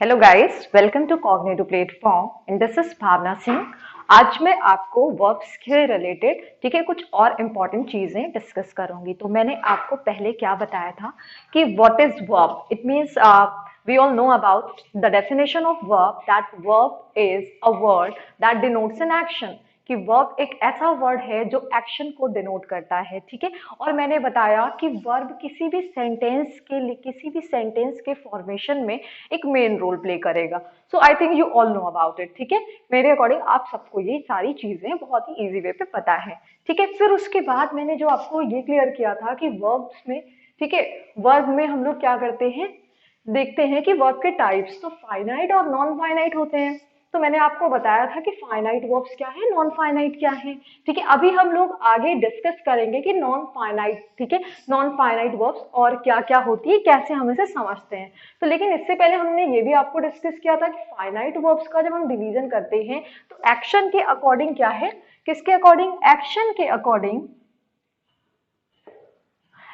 Hello guys, welcome to cognitive platform and this is Bhavna Singh. आज मैं आपको वर्ब्स के रिलेटेड ठीक है कुछ और इम्पॉर्टेंट चीजें डिस्कस करूंगी। तो मैंने आपको पहले क्या बताया था कि what is verb. It means we all know about the definition of verb, that verb is a word that denotes an action. कि वर्ब एक ऐसा वर्ड है जो एक्शन को डिनोट करता है, ठीक है। और मैंने बताया कि वर्ब किसी भी सेंटेंस के फॉर्मेशन में एक मेन रोल प्ले करेगा। So I think you all know about it, ठीक है। मेरे अकॉर्डिंग आप सबको ये सारी चीजें बहुत ही इजी वे पे पता है, ठीक है। फिर उसके बाद मैंने जो आपको ये क्लियर किया था कि वर्ब्स में, ठीक है, वर्ब में हम लोग क्या करते हैं, देखते हैं कि वर्ब के टाइप्स तो फाइनाइट और नॉन फाइनाइट होते हैं। तो मैंने आपको बताया था कि फाइनाइट वर्ब्स क्या है, नॉन फाइनाइट क्या है, ठीक है। अभी हम लोग आगे डिस्कस करेंगे कि नॉन फाइनाइट, ठीक है, नॉन फाइनाइट वर्ब्स और क्या क्या होती है, कैसे हम इसे समझते हैं। तो लेकिन इससे पहले हमने ये भी आपको डिस्कस किया था कि फाइनाइट वर्ब्स का जब हम डिवीजन करते हैं तो एक्शन के अकॉर्डिंग क्या है, किसके अकॉर्डिंग, एक्शन के अकॉर्डिंग।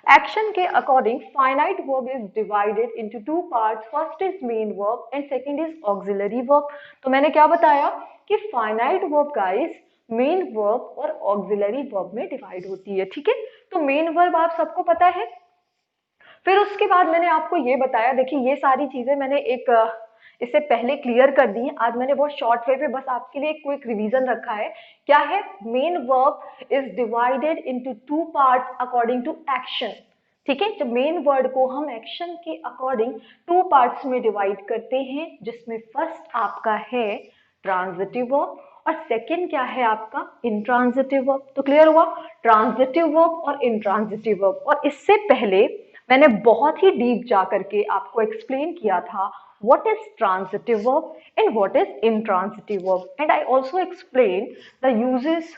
Action के according finite verb is divided into two parts. First is main verb and second is auxiliary verb. तो मैंने क्या बताया कि finite verb guys main verb और auxiliary verb में डिवाइड होती है, ठीक है। तो main verb आप सबको पता है। फिर उसके बाद मैंने आपको ये बताया, देखिए ये सारी चीजें मैंने एक इससे पहले क्लियर कर दी है। आज मैंने बहुत शॉर्ट वे पे बस आपके लिए एक क्विक रिवीजन रखा है। क्या है, main verb is divided into two parts according to action, ठीक है। जब मेन वर्ड को हम एक्शन के अकॉर्डिंग टू पार्ट्स में डिवाइड करते हैं, जिसमें फर्स्ट आपका है ट्रांजिटिव वर्ब और सेकंड क्या है आपका इंट्रांजिटिव वर्ब। तो क्लियर हुआ, ट्रांजिटिव वर्ब और इंट्रांजिटिव वर्ब। और इससे पहले मैंने बहुत ही डीप जा करके आपको एक्सप्लेन किया था what is transitive verb and what is intransitive verb, and I also explain the uses,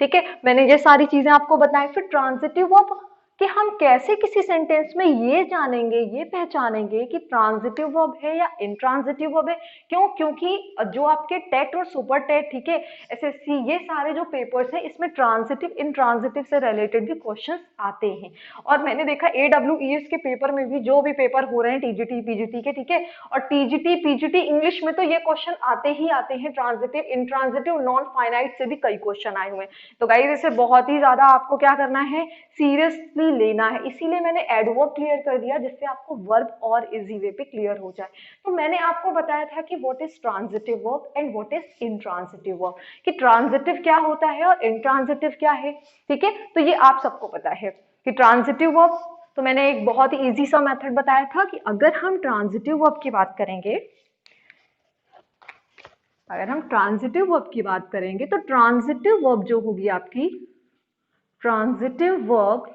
ठीक है। मैंने ये सारी चीजें आपको बताई। फिर ट्रांजिटिव वर्ब कि हम कैसे किसी सेंटेंस में ये जानेंगे, ये पहचानेंगे कि ट्रांजिटिव वर्ब है या इंट्रांजिटिव वर्ब है। क्यों, क्योंकि जो आपके टेट और सुपर टेट, ठीक है, एसएससी, ये सारे जो पेपर्स हैं इसमें ट्रांजिटिव इंट्रांजिटिव से रिलेटेड भी क्वेश्चंस आते हैं। और मैंने देखा AWES के पेपर में भी, जो भी पेपर हो रहे हैं टीजीटी पीजीटी के, ठीक है, और टीजीटी पीजीटी इंग्लिश में तो ये क्वेश्चन आते ही आते हैं। ट्रांजिटिव इंट्रांजिटिव नॉन फाइनाइट से भी कई क्वेश्चन आए हुए हैं। तो गाइस इसे बहुत ही ज्यादा आपको क्या करना है, सीरियसली लेना है। इसीलिए मैंने एडवर्ब क्लियर कर दिया, जिससे आपको वर्ब और इजी वे पे क्लियर हो जाए। तो मैंने आपको बताया था कि what is transitive verb and what is intransitive verb, कि ट्रांजिटिव क्या होता है और इंट्रांजिटिव क्या है, ठीक है। तो ये आप सबको पता है कि ट्रांजिटिव वर्ब, तो मैंने एक बहुत ही इजी सा मेथड बताया था कि अगर हम ट्रांजिटिव वर्ब की बात करेंगे, अगर हम ट्रांजिटिव वर्ब की बात करेंगे तो ट्रांजिटिव वर्ब जो होगी आपकी, ट्रांजिटिव वर्ब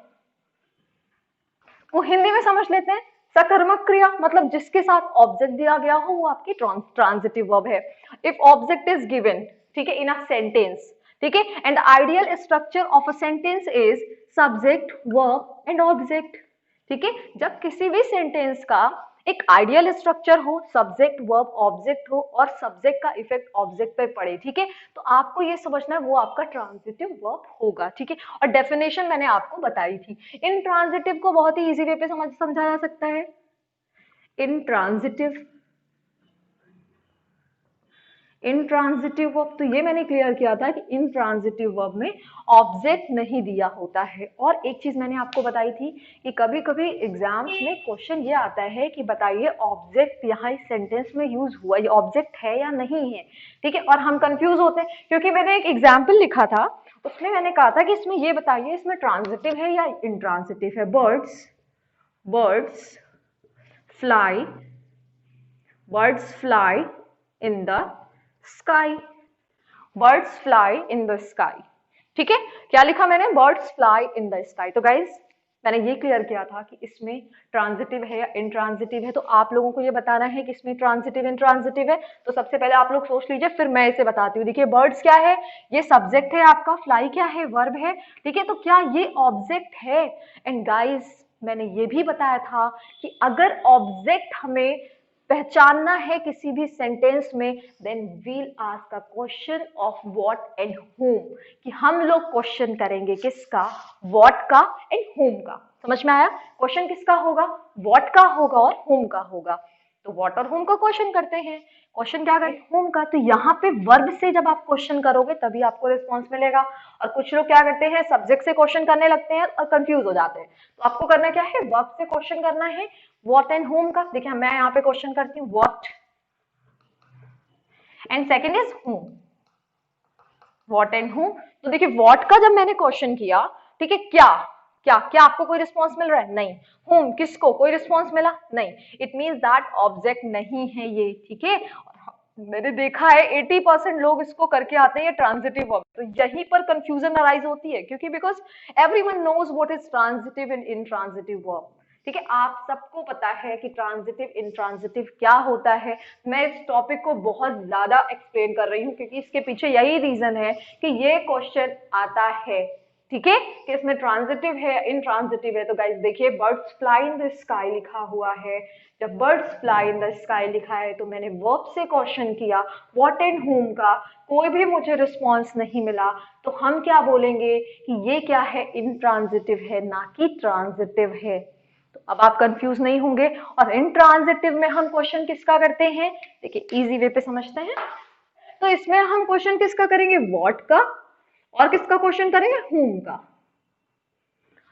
वो हिंदी में समझ लेते हैं सकर्मक क्रिया, मतलब जिसके साथ ऑब्जेक्ट दिया गया हो वो आपकी ट्रांजिटिव वर्ब है। इफ ऑब्जेक्ट इज गिवन, ठीक है, इन अ सेंटेंस, ठीक है, and the ideal structure of a sentence is subject verb and object, ठीक है। जब किसी भी सेंटेंस का एक आइडियल स्ट्रक्चर हो, सब्जेक्ट वर्ब ऑब्जेक्ट हो और सब्जेक्ट का इफेक्ट ऑब्जेक्ट पे पड़े, ठीक है, तो आपको ये समझना है वो आपका ट्रांजिटिव वर्ब होगा, ठीक है। और डेफिनेशन मैंने आपको बताई थी। इन ट्रांजिटिव को बहुत ही इजी वे पे समझा जा सकता है। इन ट्रांजिटिव, इंट्रांजिटिव वर्ब, तो ये मैंने क्लियर किया था कि इंट्रांजिटिव वर्ब में ऑब्जेक्ट नहीं दिया होता है। और एक चीज मैंने आपको बताई थी कि कभी कभी एग्जाम्स में क्वेश्चन ये आता है कि बताइए ऑब्जेक्ट यहाँ इस सेंटेंस में यूज हुआ, ये ऑब्जेक्ट है या नहीं है, ठीक है। और हम कंफ्यूज होते हैं क्योंकि मैंने एक एग्जाम्पल लिखा था, उसमें मैंने कहा था कि इसमें ये बताइए इसमें ट्रांजिटिव है या इंट्रांजिटिव है। Birds, birds fly, birds fly in the sky, birds fly in the sky, ठीक है। क्या लिखा मैंने, birds fly in the sky. तो गाइज मैंने ये क्लियर किया था कि इसमें ट्रांजिटिव है या इंट्रांजिटिव है। तो आप लोगों को ये बताना है कि इसमें ट्रांजिटिव इंट्रांजिटिव है। तो सबसे पहले आप लोग सोच लीजिए, फिर मैं इसे बताती हूँ। देखिए बर्ड्स क्या है, ये सब्जेक्ट है आपका, फ्लाई क्या है, वर्ब है, ठीक है। तो क्या ये ऑब्जेक्ट है। एंड गाइज मैंने ये भी बताया था कि अगर ऑब्जेक्ट हमें पहचानना है किसी भी सेंटेंस में, then we'll ask a question of what and whom, कि हम लोग क्वेश्चन करेंगे किसका, व्हाट का एंड होम का। समझ में आया, क्वेश्चन किसका होगा, व्हाट का होगा और होम का होगा। तो व्हाट और whom का क्वेश्चन करते हैं। क्वेश्चन क्या करें, whom का। तो यहाँ पे वर्ब से जब आप क्वेश्चन करोगे तभी आपको रिस्पॉन्स मिलेगा। और कुछ लोग क्या करते हैं, सब्जेक्ट से क्वेश्चन करने लगते हैं और कंफ्यूज हो जाते हैं। तो आपको करना क्या है, वर्ब से क्वेश्चन करना है, व्हाट एंड whom का। देखिए मैं यहाँ पे क्वेश्चन करती हूँ what and second is whom, what and whom। तो देखिए व्हाट का जब मैंने क्वेश्चन किया, ठीक है, क्या क्या क्या आपको कोई रिस्पॉन्स मिल रहा है, नहीं। whom किसको, कोई रिस्पॉन्स मिला नहीं। इट मींस दैट ऑब्जेक्ट नहीं है ये, ठीक है। मैंने देखा है 80% लोग इसको करके आते हैं ट्रांजिटिव वर्ब, तो यहीं पर कंफ्यूजन अराइज होती है, क्योंकि because everyone knows what is transitive and intransitive verb. ठीक है, आप सबको पता है कि ट्रांजिटिव इंट्रांजिटिव क्या होता है। मैं इस टॉपिक को बहुत ज्यादा एक्सप्लेन कर रही हूँ क्योंकि इसके पीछे यही रीजन है कि ये क्वेश्चन आता है, ठीक है, कि इसमें ट्रांजिटिव है इंट्रांजिटिव है। तो गाइस देखिए, birds fly in the sky लिखा हुआ है। जब birds fly in the sky लिखा है तो मैंने वर्ब से क्वेश्चन किया व्हाट एंड whom का, कोई भी मुझे रिस्पॉन्स नहीं मिला। तो हम क्या बोलेंगे कि ये क्या है, इंट्रांजिटिव है, ना कि ट्रांजिटिव है। तो अब आप कंफ्यूज नहीं होंगे। और इंट्रांजिटिव में हम क्वेश्चन किसका करते हैं, देखिए इजी वे पे समझते हैं। तो इसमें हम क्वेश्चन किसका करेंगे, व्हाट का, और किसका क्वेश्चन करेंगे, whom का।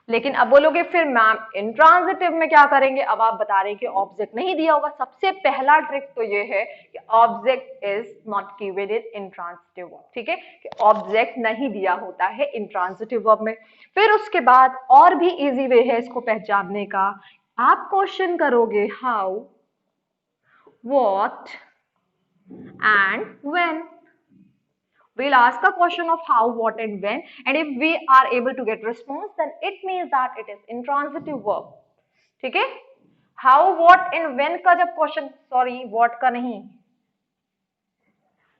लेकिन अब बोलोगे फिर मैम इंट्रांजिटिव में क्या करेंगे, अब आप बता रहे हैं कि ऑब्जेक्ट नहीं दिया होगा। सबसे पहला ट्रिक तो ये है कि object is not given in intransitive verb, ठीक है, कि ऑब्जेक्ट नहीं दिया होता है इंट्रांजिटिव वर्ब में। फिर उसके बाद और भी इजी वे है इसको पहचानने का, आप क्वेश्चन करोगे how, what and when. We'll ask a question of how, what and when, and if we are able to get response then it means that it is intransitive verb, ठीक है। how, what and when का जब question, sorry what का नहीं,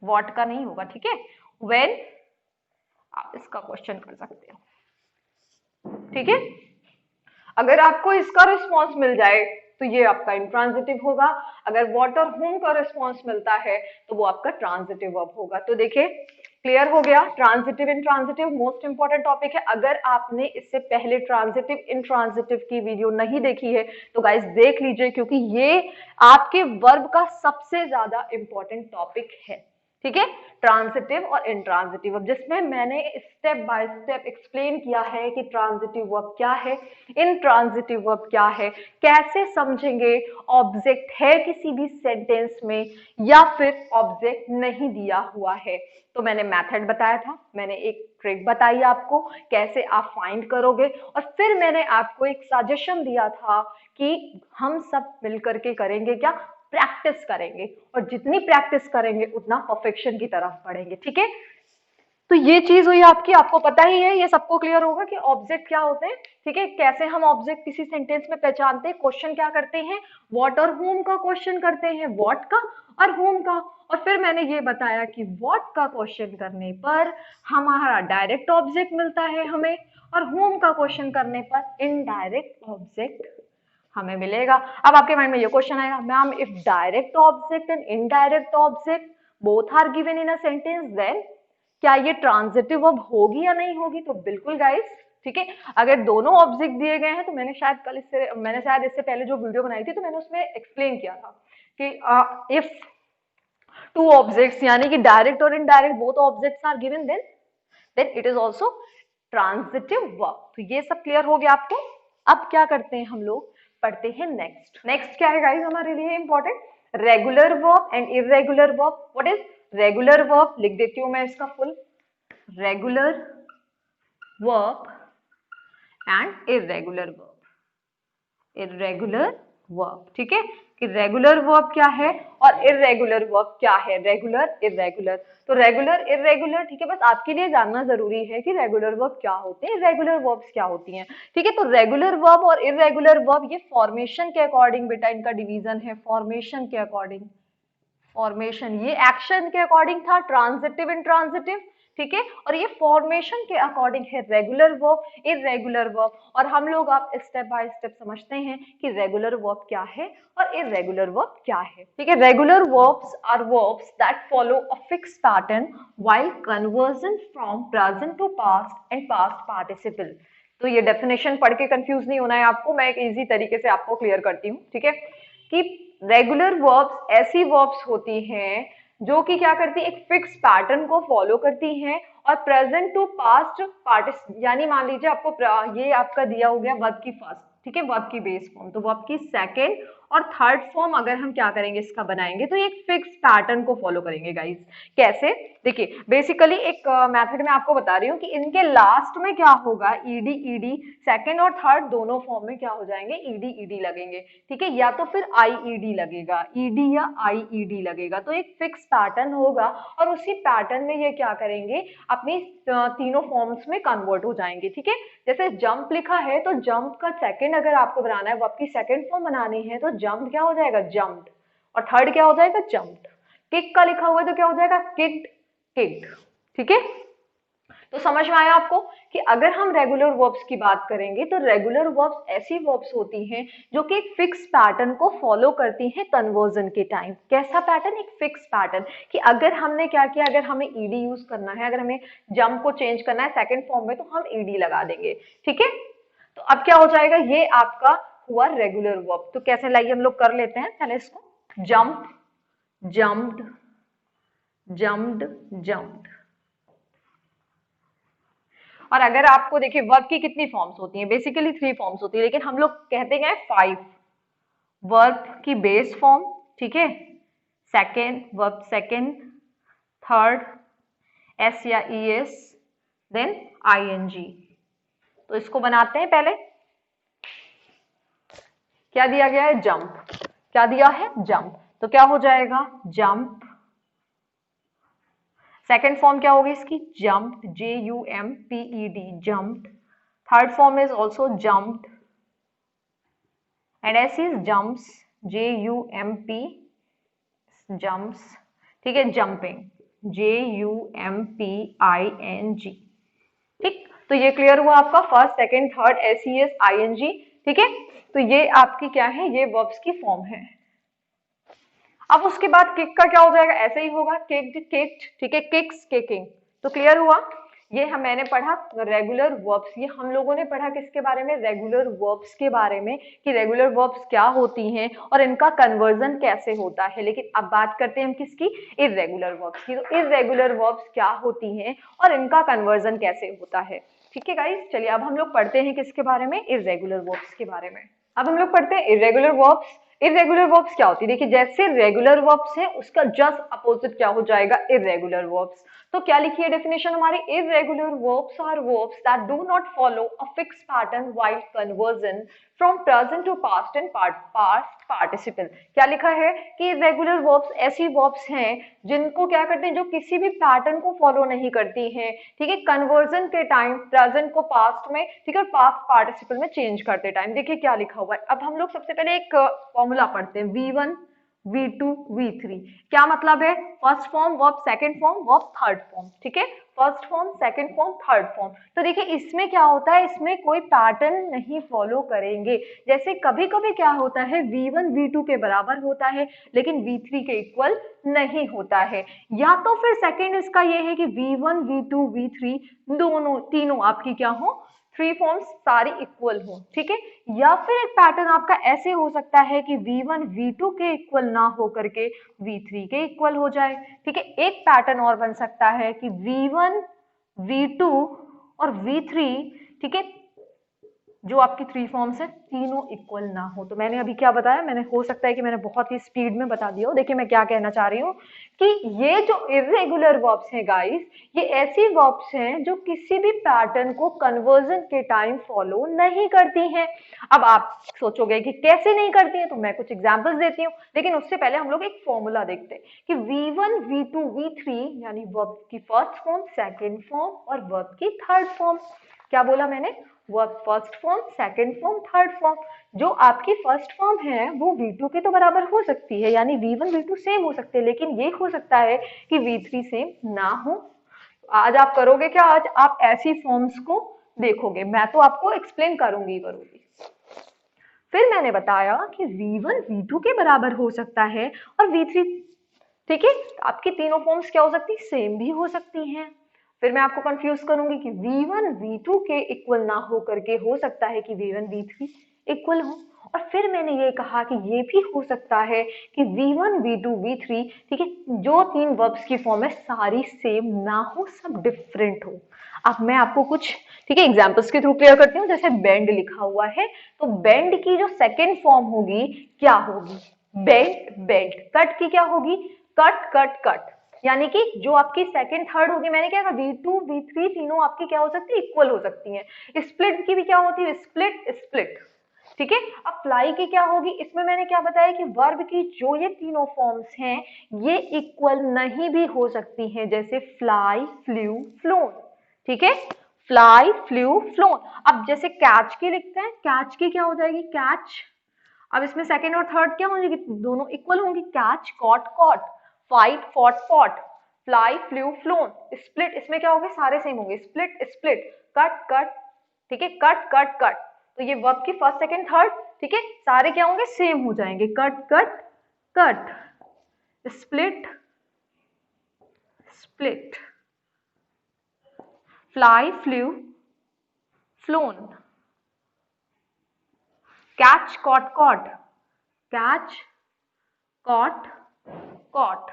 what का नहीं होगा, ठीक है, when आप इसका क्वेश्चन कर सकते हो, ठीक है। अगर आपको इसका रिस्पॉन्स मिल जाए तो ये आपका इंट्रांजिटिव होगा। अगर व्हाट और whom का रिस्पॉन्स मिलता है तो वो आपका ट्रांजिटिव वर्ब होगा। तो देखिए क्लियर हो गया, transitive intransitive most important topic है। अगर आपने इससे पहले ट्रांजिटिव इंट्रांजिटिव की वीडियो नहीं देखी है तो गाइस देख लीजिए, क्योंकि ये आपके वर्ब का सबसे ज्यादा इंपॉर्टेंट टॉपिक है, ठीक है, ट्रांजिटिव और इंट्रांजिटिव वर्ब, जिसमें मैंने स्टेप बाय स्टेप एक्सप्लेन किया है कि ट्रांजिटिव वर्ब क्या है, इंट्रांजिटिव वर्ब क्या है, कैसे समझेंगे, ऑब्जेक्ट है किसी भी सेंटेंस में या फिर ऑब्जेक्ट नहीं दिया हुआ है। तो मैंने मेथड बताया था, मैंने एक ट्रिक बताई आपको कैसे आप फाइंड करोगे, और फिर मैंने आपको एक सजेशन दिया था कि हम सब मिलकर के करेंगे क्या, प्रैक्टिस करेंगे, और जितनी प्रैक्टिस करेंगे उतना परफेक्शन की तरफ बढ़ेंगे, ठीक है। तो ये चीज हुई आपकी, आपको पता ही है, ये सबको क्लियर होगा कि ऑब्जेक्ट क्या होते हैं, ठीक है, कैसे हम ऑब्जेक्ट किसी सेंटेंस में पहचानते हैं, क्वेश्चन क्या करते हैं, व्हाट और whom का क्वेश्चन करते हैं, व्हाट का और whom का। और फिर मैंने ये बताया कि व्हाट का क्वेश्चन करने पर हमारा डायरेक्ट ऑब्जेक्ट मिलता है हमें, और whom का क्वेश्चन करने पर इनडायरेक्ट ऑब्जेक्ट हमें मिलेगा। अब आपके माइंड में ये क्वेश्चन आएगा, ma'am if direct object and indirect object both are given in a sentence then क्या ये ट्रांजिटिव वर्ब होगी या नहीं होगी। तो बिल्कुल गाइस, ठीक है, अगर दोनों ऑब्जेक्ट दिए गए हैं तो मैंने शायद इससे पहले जो वीडियो बनाई थी तो मैंने उसमें एक्सप्लेन किया था कि इफ टू ऑब्जेक्ट्स यानी कि डायरेक्ट और indirect both objects are given then it is also transitive verb. तो ये सब क्लियर हो गया आपको। अब क्या करते हैं हम लोग, पढ़ते हैं नेक्स्ट क्या है गाइस हमारे लिए important, regular verb and irregular verb. What is regular verb, लिख देती हूं मैं इसका full, regular verb and irregular verb, irregular verb, ठीक है, कि रेगुलर वर्ब क्या है और इररेगुलर वर्ब क्या है, रेगुलर इररेगुलर। तो रेगुलर इररेगुलर, ठीक है, बस आपके लिए जानना जरूरी है कि रेगुलर वर्ब क्या होते हैं, इररेगुलर वर्ब्स क्या होती हैं, ठीक है। तो रेगुलर वर्ब और इररेगुलर वर्ब ये फॉर्मेशन के अकॉर्डिंग बेटा इनका डिवीजन है, फॉर्मेशन के अकॉर्डिंग, फॉर्मेशन ये एक्शन के अकॉर्डिंग था, ट्रांजिटिव इंट्रांजिटिव, ठीक है, और ये फॉर्मेशन के अकॉर्डिंग है रेगुलर वर्ब इररेगुलर वर्ब। और हम लोग आप स्टेप बाय स्टेप समझते हैं कि रेगुलर वर्ब क्या है और इररेगुलर वर्ब क्या है, ठीक है। Regular verbs are verbs that follow a fixed pattern while conversion from present to past and past participle. तो ये डेफिनेशन पढ़ के कंफ्यूज नहीं होना है आपको, मैं एक इजी तरीके से आपको क्लियर करती हूँ, ठीक है, कि रेगुलर वर्ब्स ऐसी वर्ब्स होती हैं जो कि क्या करती है, एक फिक्स पैटर्न को फॉलो करती हैं और प्रेजेंट टू पास्ट पार्टिस, यानी मान लीजिए आपको ये आपका दिया हो गया वर्ब की फर्स्ट, ठीक है, वर्ब की बेस फॉर्म, तो वर्ब की सेकेंड और थर्ड फॉर्म अगर हम क्या करेंगे इसका बनाएंगे तो एक फिक्स पैटर्न को फॉलो करेंगे गाइस। कैसे, देखिए बेसिकली एक मेथड में आपको बता रही हूँ कि इनके लास्ट में क्या होगा, ईडी ईडी, सेकेंड और थर्ड दोनों फॉर्म में क्या हो जाएंगे, ईडी ईडी लगेंगे, ठीक है, या तो फिर आईईडी लगेगा, ईडी या आईईडी लगेगा, तो एक फिक्स पैटर्न होगा और उसी पैटर्न में ये क्या करेंगे, अपनी तीनों फॉर्म्स में कन्वर्ट हो जाएंगे, ठीक है। जैसे जंप लिखा है तो जंप का सेकंड अगर आपको बनाना है, वो आपकी सेकंड फॉर्म बनानी है तो जंप क्या हो जाएगा, जंप्ड, और थर्ड क्या हो जाएगा, जंप्ड। किक का लिखा हुआ है तो क्या हो जाएगा, किक्ड, किक्ड, ठीक है। तो समझ में आया आपको कि अगर हम रेगुलर वर्ब्स की बात करेंगे तो रेगुलर वर्ब्स ऐसी वर्ब्स होती हैं जो कि एक फिक्स पैटर्न को फॉलो करती हैं कन्वर्जन के टाइम। कैसा पैटर्न, एक फिक्स पैटर्न, कि अगर हमने क्या किया, अगर हमें ईडी यूज करना है, अगर हमें जंप को चेंज करना है सेकंड फॉर्म में तो हम ईडी लगा देंगे, ठीक है। तो अब क्या हो जाएगा, ये आपका हुआ रेगुलर वर्ब। तो कैसे, लाइए हम लोग कर लेते हैं पहले इसको, जंप, जंप्ड, जंप्ड, जंप्ड। और अगर आपको देखिए वर्ब की कितनी फॉर्म्स होती हैं, बेसिकली 3 फॉर्म्स होती है, लेकिन हम लोग कहते हैं 5। वर्ब की बेस फॉर्म, ठीक है, second verb second, third S या ई एस, देन आईएनजी। तो इसको बनाते हैं पहले। क्या दिया गया है, जंप, क्या दिया है, जंप, तो क्या हो जाएगा, जंप। सेकेंड फॉर्म क्या होगी इसकी, jumped, JUMPED, jumped. Third form is also jumped and S is jumps, JUMP, jumps, ठीक है, जंपिंग, JUMPING, ठीक। तो ये क्लियर हुआ आपका first second third SES ING, ठीक है। तो ये आपकी क्या है, ये वर्ब्स की फॉर्म है। अब उसके बाद किक का क्या हो जाएगा, ऐसे ही होगा, किक्ड, किक्ड, ठीक है, किक्स, किकिंग। तो क्लियर हुआ, ये मैंने पढ़ा रेगुलर वर्ब्स, ये हम लोगों ने पढ़ा किसके बारे में, रेगुलर वर्ब्स के बारे में, कि रेगुलर वर्ब्स क्या होती हैं और इनका कन्वर्जन कैसे होता है। लेकिन अब बात करते हैं हम किसकी, इर्रेगुलर वर्ब्स की। तो इर्रेगुलर वर्ब्स क्या होती हैं और इनका कन्वर्जन कैसे होता है, ठीक है गाइस। चलिए अब हम लोग पढ़ते हैं किसके बारे में, इर्रेगुलर वर्ब्स के बारे में। अब हम लोग पढ़ते हैं इर्रेगुलर वर्ब्स। इरेगुलर वर्ब्स क्या होती है, देखिए जैसे रेगुलर वर्ब्स है उसका जस्ट अपोजिट क्या हो जाएगा, इरेगुलर वर्ब्स। तो क्या लिखी है डेफिनेशन हमारी, irregular verbs are verbs that do not follow a fix pattern while conversion from present to past and past participle. क्या लिखा है कि इरेगुलर वर्ब्स ऐसी वर्ब्स हैं जिनको क्या करते हैं, जो किसी भी पैटर्न को फॉलो नहीं करती हैं, ठीक है, कन्वर्जन के टाइम प्रेजेंट को पास्ट में, ठीक है, पास्ट पार्टिसिपल में चेंज करते टाइम। देखिए क्या लिखा हुआ है, अब हम लोग सबसे पहले एक फॉर्मूला पढ़ते हैं, V1 V2 V3। क्या मतलब है, first form verb, second form verb, third form, ठीक है, first form second form third form. तो देखिए इसमें क्या होता है, इसमें कोई पैटर्न नहीं फॉलो करेंगे। जैसे कभी कभी क्या होता है, V1 V2 के बराबर होता है लेकिन V3 के इक्वल नहीं होता है, या तो फिर सेकंड इसका ये है कि V1 V2 V3 दोनों तीनों आपकी क्या हो, 3 फॉर्म्स सारी इक्वल हो, ठीक है। या फिर एक पैटर्न आपका ऐसे हो सकता है कि V1 V2 के इक्वल ना हो करके V3 के इक्वल हो जाए, ठीक है। एक पैटर्न और बन सकता है कि V1 V2 और V3, ठीक है, जो आपकी 3 फॉर्म्स है तीनों इक्वल ना हो। तो मैंने अभी क्या बताया, मैंने हो सकता है कि मैंने बहुत ही स्पीड में बता दिया हो। देखिए मैं क्या कहना चाह रही हूँ कि ये जो इर्रेगुलर वर्ब्स हैं गाइस, ये ऐसी वर्ब्स हैं जो किसी भी पैटर्न को कन्वर्जन के टाइम फॉलो नहीं करती हैं। अब आप सोचोगे कि कैसे नहीं करती हैं, तो मैं कुछ एग्जांपल्स देती हूँ, लेकिन उससे पहले हम लोग एक फॉर्मूला देखते हैं कि V1 V2 V3 यानी वर्ब की फर्स्ट फॉर्म, सेकेंड फॉर्म और वर्ब की थर्ड फॉर्म। क्या बोला मैंने, verb first form, second form, third form. जो आपकी फर्स्ट फॉर्म है वो V2 के तो बराबर हो सकती है, यानी V1 V2 सेम हो सकते हैं, लेकिन ये हो सकता है कि V3 सेम ना हो। आज आप करोगे क्या, आज आप ऐसी फॉर्म्स को देखोगे, मैं तो आपको एक्सप्लेन करूंगी। फिर मैंने बताया कि V1 V2 के बराबर हो सकता है और V3, ठीक है, आपकी तीनों फॉर्म्स क्या हो सकती है, सेम भी हो सकती हैं। फिर मैं आपको कंफ्यूज करूंगी कि V1 V2 के इक्वल ना हो करके हो सकता है कि V1 V3 इक्वल हो, और फिर मैंने ये कहा कि ये भी हो सकता है कि V1 V2 V3, ठीक है, जो 3 वर्ब्स की फॉर्म है सारी सेम ना हो, सब डिफरेंट हो। अब मैं आपको कुछ, ठीक है, एग्जांपल्स के थ्रू क्लियर करती हूँ। जैसे बेंड लिखा हुआ है, तो बेंड की जो सेकेंड फॉर्म होगी क्या होगी? Bend bend. कट की क्या होगी? Cut cut cut. यानी कि जो आपकी सेकंड थर्ड होगी, मैंने क्या कहा, V2 V3 तीनों आपकी क्या हो सकती है? इक्वल हो सकती हैं। स्प्लिट की भी क्या होती है? Split split. ठीक है। अब फ्लाई की क्या होगी? इसमें मैंने क्या बताया कि वर्ब की जो ये तीनों फॉर्म्स हैं ये इक्वल नहीं भी हो सकती हैं, जैसे फ्लाई फ्लू फ्लोन। ठीक है, फ्लाई फ्लू फ्लोन। अब जैसे कैच की लिखते हैं, कैच की क्या हो जाएगी? कैच। अब इसमें सेकंड और थर्ड क्या होंगी? दोनों इक्वल होंगी। Catch caught caught, fight fought fought, fly flew flown. Split, इसमें क्या होंगे? सारे सेम होंगे। स्प्लिट स्प्लिट, कट कट, ठीक है, कट कट कट। तो ये वर्ब की फर्स्ट सेकंड थर्ड, ठीक है, सारे क्या होंगे? सेम हो जाएंगे। Cut cut cut, split split, fly flew flown, catch caught caught, catch caught caught.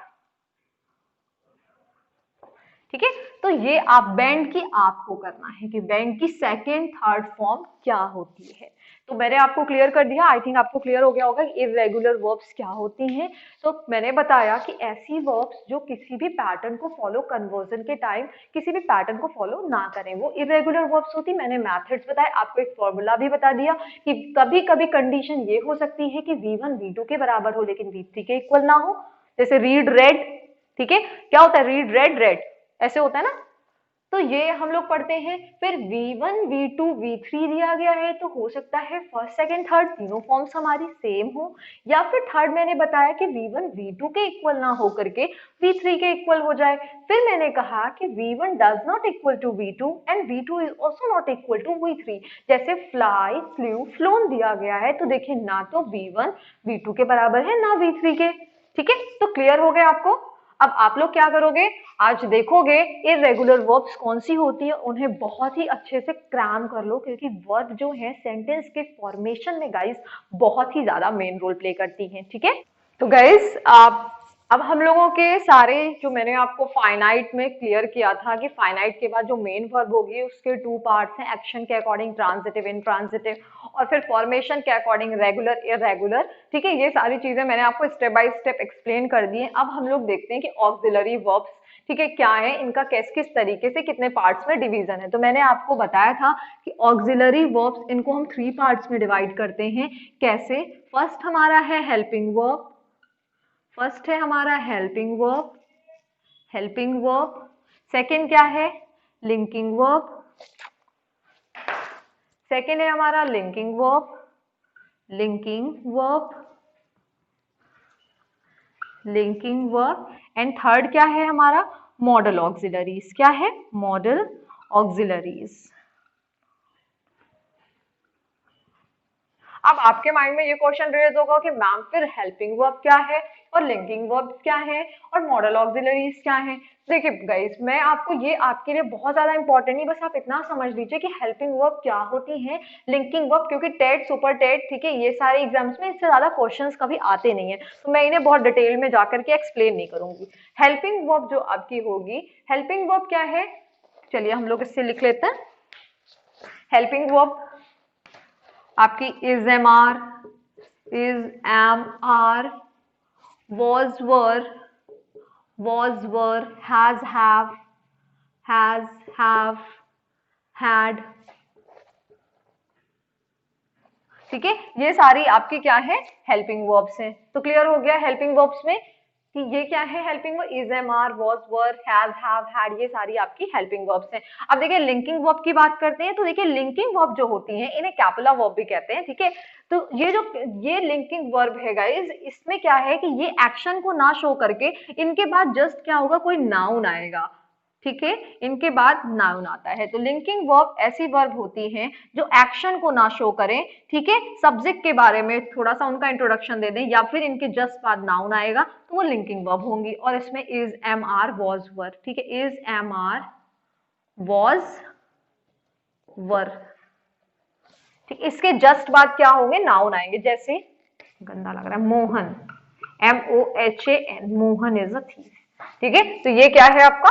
ठीक है, तो ये आप बेंड की आपको करना है कि बेंड की सेकेंड थर्ड फॉर्म क्या होती है। तो मैंने आपको क्लियर कर दिया, आई थिंक आपको क्लियर हो गया होगा इररेगुलर वर्ब्स क्या होती हैं। तो मैंने बताया कि ऐसी वर्ब्स जो किसी भी पैटर्न को फॉलो, कन्वर्जन के टाइम किसी भी पैटर्न को फॉलो ना करें, वो इररेगुलर वर्ब्स होती। मैंने मेथड्स बताए, आपको एक फॉर्मूला भी बता दिया कि कभी कभी कंडीशन ये हो सकती है कि V1 V2 के बराबर हो लेकिन V3 के इक्वल ना हो। जैसे रीड रेड, ठीक है, क्या होता है? रीड रेड रेड, ऐसे होता है ना। तो ये हम लोग पढ़ते हैं। फिर V1 V2 V3 दिया गया है, तो हो सकता है फर्स्ट सेकंड थर्ड तीनों फॉर्म्स हमारी सेम हो, या फिर थर्ड मैंने बताया कि V1 V2 के इक्वल ना हो करके V3 के इक्वल हो जाए। फिर मैंने कहा कि V1 does not equal to V2 and V2 is also not equal to V3। जैसे फ्लाई फ्लू फ्लोन दिया गया है, तो देखिए ना तो V1 V2 के बराबर है ना V3 के। ठीक है, तो क्लियर हो गया आपको। अब आप लोग क्या करोगे, आज देखोगे इररेगुलर वर्ब्स कौन सी होती है, उन्हें बहुत ही अच्छे से क्रैम कर लो, क्योंकि वर्ब जो है सेंटेंस के फॉर्मेशन में गाइस बहुत ही ज्यादा मेन रोल प्ले करती हैं। ठीक है, तो गाइस आप, अब हम लोगों के सारे जो मैंने आपको फाइनाइट में क्लियर किया था कि फाइनाइट के बाद जो मेन वर्ब होगी उसके टू पार्ट्स हैं, एक्शन के अकॉर्डिंग ट्रांजिटिव इंट्रांजिटिव, और फिर फॉर्मेशन के अकॉर्डिंग रेगुलर इररेगुलर। ठीक है, ये सारी चीजें मैंने आपको स्टेप बाय स्टेप एक्सप्लेन कर दी है। अब हम लोग देखते हैं कि ऑक्सिलरी वर्ब्स, ठीक है, क्या है, इनका किस तरीके से कितने पार्ट्स में डिवीजन है। तो मैंने आपको बताया था कि ऑक्सिलरी वर्ब्स, इनको हम 3 पार्ट्स में डिवाइड करते हैं। कैसे? फर्स्ट हमारा है हेल्पिंग वर्ब, फर्स्ट है हमारा helping verb, helping verb. Second क्या है? लिंकिंग वर्ब, सेकंड है हमारा linking verb, linking verb, linking verb. And third क्या है हमारा? Model auxiliaries. क्या है? Model auxiliaries. अब आपके माइंड में ये क्वेश्चन रेज होगा कि मैम फिर हेल्पिंग वर्ब क्या है और लिंकिंग वर्ब क्या है और मॉडल ऑक्सिलरीज क्या है? देखिए गाइस, मैं आपको ये आपके लिए बहुत ज्यादा इंपॉर्टेंट नहीं, बस आप इतना समझ लीजिए कि हेल्पिंग वर्ब क्या होती है, लिंकिंग वर्ब, क्योंकि टेट सुपर टेट, ठीक है, ये सारे एग्जाम्स में इससे ज्यादा क्वेश्चंस कभी आते नहीं है, तो मैं इन्हें बहुत डिटेल में जाकर के एक्सप्लेन नहीं करूंगी। हेल्पिंग वर्ब जो आपकी होगी, हेल्पिंग वर्ब क्या है, चलिए हम लोग इससे लिख लेते हैं। हेल्पिंग वर्ब आपकी is am are, is, am, are, was, were, has, have, had। ठीक है, ये सारी आपकी क्या है? हेल्पिंग वर्ब्स हैं। तो क्लियर हो गया हेल्पिंग वर्ब्स में कि ये क्या है? Helping verb is, am, are, was, were, has, have, had, ये सारी आपकी हेल्पिंग वर्ब्स हैं। अब देखिए लिंकिंग वर्ब की बात करते हैं, तो देखिए लिंकिंग वर्ब जो होती हैं इन्हें कैपुला वर्ब भी कहते हैं। ठीक है, तो ये लिंकिंग वर्ब है गाइस, इसमें क्या है कि ये एक्शन को ना शो करके इनके बाद जस्ट क्या होगा? कोई नाउन आएगा। ठीक है, इनके बाद नाउन आता है। तो लिंकिंग वर्ब ऐसी वर्ब होती हैं जो एक्शन को ना शो करें, ठीक है, सब्जेक्ट के बारे में थोड़ा सा उनका इंट्रोडक्शन दे दें, या फिर इनके जस्ट बाद नाउन आएगा, तो वो लिंकिंग वर्ब होंगी। और इसमें इज, एम, आर, वॉज, वर, ठीक है, इज, एम, आर, वॉज, वर। ठीक, इसके जस्ट बाद क्या होंगे, नाउन आएंगे, जैसे गंदा लग रहा है Mohan, MOHAN, Mohan is a thief. ठीक है, तो ये क्या है आपका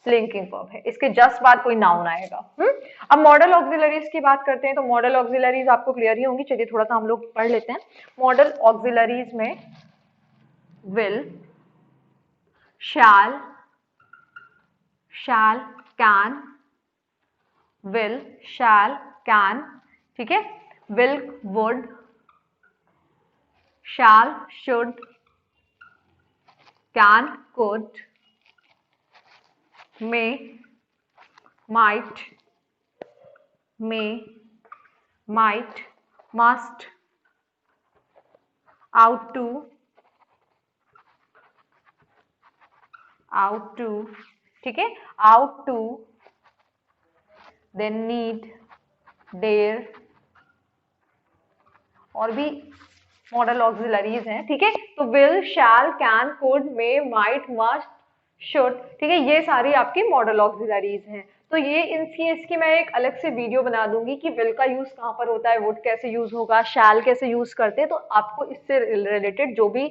लिंकिंग वर्ब है, इसके जस्ट बाद कोई नाउन आएगा। अब मॉडल ऑक्सिलरीज की बात करते हैं, तो मॉडल ऑक्सिलरीज आपको क्लियर ही होंगी, चलिए थोड़ा सा हम लोग पढ़ लेते हैं। मॉडल ऑक्सिलरीज में will, shall, can, will, shall, can, ठीक है, will, would, shall, should, can, could, may, might, must, ought to, ठीक है, ought to, then need, dare, और भी मॉडल ऑक्सिलरीज हैं। ठीक है, तो will, shall, can, could, may, might, must, should, ठीक है, ये सारी आपकी मॉडल ऑक्सिलरीज हैं। तो ये इसकी मैं एक अलग से वीडियो बना दूंगी कि विल का यूज कहाँ पर होता है, वुड कैसे यूज होगा, शैल कैसे यूज करते हैं, तो आपको इससे रिलेटेड जो भी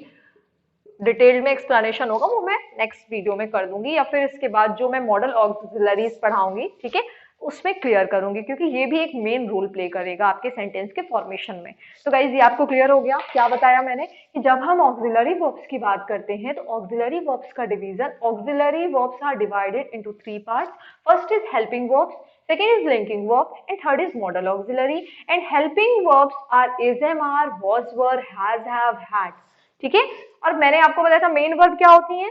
डिटेल में एक्सप्लेनेशन होगा वो मैं नेक्स्ट वीडियो में कर दूंगी, या फिर इसके बाद जो मैं मॉडल ऑक्सिलरीज पढ़ाऊंगी, ठीक है, उसमें क्लियर करूंगी, क्योंकि ये भी एक मेन रोल प्ले करेगा आपके सेंटेंस के फॉर्मेशन में। तो गाइज ये आपको क्लियर हो गया, क्या बताया मैंने कि जब हम ऑक्सिलरी वर्ब्स की बात करते हैं तो ऑक्सिलरी वर्ब्स का division, auxiliary verbs are divided into 3 parts. First is helping verbs, second is linking verb, and third is modal auxiliary. And helping verbs are is, am, are, was, were, has, have, had. ठीक है, और मैंने आपको बताया था main verb क्या होती हैं,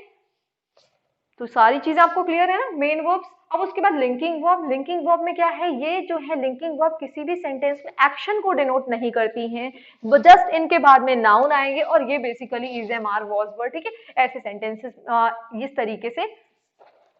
तो सारी चीजें आपको क्लियर है ना, मेन वर्ब्स। अब उसके बाद लिंकिंग वर्ब, लिंकिंग वर्ब में क्या है, ये जो है लिंकिंग वर्ब किसी भी सेंटेंस में एक्शन को डिनोट नहीं करती हैं, वो जस्ट इनके बाद में नाउन आएंगे, और ये basically is, am, are, was, were, ठीक है, ऐसे सेंटेंसेस इस तरीके से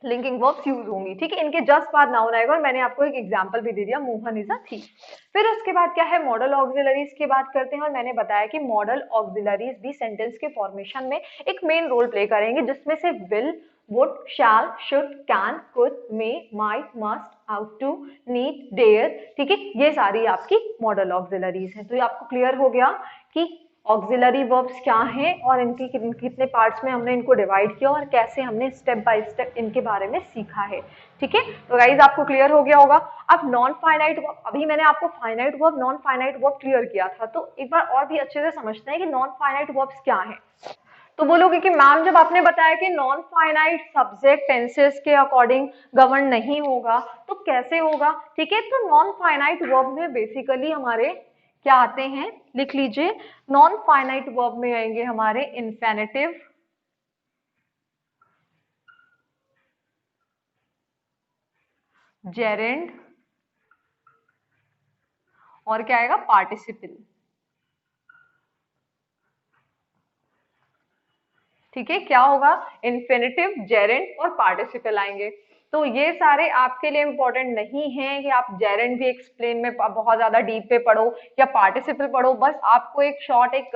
लिंकिंग वर्ब्स यूज होंगी। ठीक है, इनके जस्ट बाद नाउन आएगा, और मैंने आपको एक एग्जांपल भी दे दिया, मोहन इज अ थीफ। फिर उसके बाद क्या है, मॉडल ऑक्सिलरीज की बात करते हैं, और मैंने बताया कि मॉडल ऑक्सिलरीज भी सेंटेंस के फॉर्मेशन में एक मेन रोल प्ले करेंगे, जिसमें से will, would, shall, should, can, could, may, might, must, ought to, need, dare, ठीक है, ये सारी आपकी मॉडल ऑक्सिलरीज हैं। तो ये आपको क्लियर हो गया कि ऑक्सिलरी वर्ब्स क्या हैं, और इनके कितने पार्ट्स में हमने इनको डिवाइड किया, और कैसे हमने स्टेप बाय स्टेप इनके बारे में सीखा है। ठीक है, तो गाइज आपको क्लियर हो गया होगा। अब नॉन फाइनाइट वर्ब, अभी मैंने आपको finite verb, non finite verb clear किया था, तो एक बार और भी अच्छे से समझते हैं कि नॉन फाइनाइट वर्ब्स क्या है। तो बोलोगे कि मैम जब आपने बताया कि नॉन फाइनाइट सब्जेक्ट टेंसेस के अकॉर्डिंग गवर्न नहीं होगा, तो कैसे होगा। ठीक है, तो नॉन फाइनाइट वर्ब में बेसिकली हमारे क्या आते हैं, लिख लीजिए, नॉन फाइनाइट वर्ब में आएंगे हमारे इन्फिनिटिव, जेरेंड, और क्या आएगा, पार्टिसिपल। ठीक है, क्या होगा, इन्फिनिटिव, जेरेंड और पार्टिसिपल आएंगे। तो ये सारे आपके लिए इंपॉर्टेंट नहीं है कि आप जेरेंड भी एक्सप्लेन में बहुत ज्यादा डीप पे पढ़ो या पार्टिसिपल पढ़ो, बस आपको एक शॉर्ट एक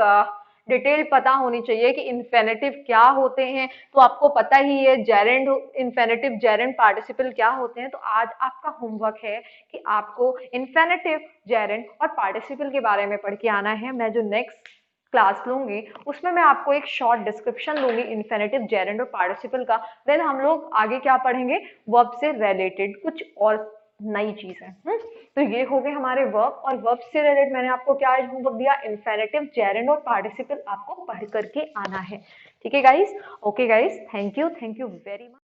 डिटेल पता होनी चाहिए कि इन्फिनिटिव क्या होते हैं, तो आपको पता ही है जेरेंड, इन्फिनिटिव, जेरेंड, पार्टिसिपल क्या होते हैं। तो आज आपका होमवर्क है कि आपको इन्फिनिटिव, जेरेंड और पार्टिसिपल के बारे में पढ़ के आना है। मैं जो नेक्स्ट क्लास लूंगी उसमें मैं आपको एक शॉर्ट डिस्क्रिप्शन दूंगी इन्फिनिटिव, जेरेंड और पार्टिसिपल का। देन हम लोग आगे क्या पढ़ेंगे, वर्ब से रिलेटेड कुछ और नई चीज है। तो ये हो गए हमारे वर्ब, और वर्ब से रिलेटेड मैंने आपको क्या होमवर्क दिया, इन्फिनिटिव, जेरेंड और पार्टिसिपल आपको पढ़ करके आना है। ठीक है guys, okay guys, thank you very much.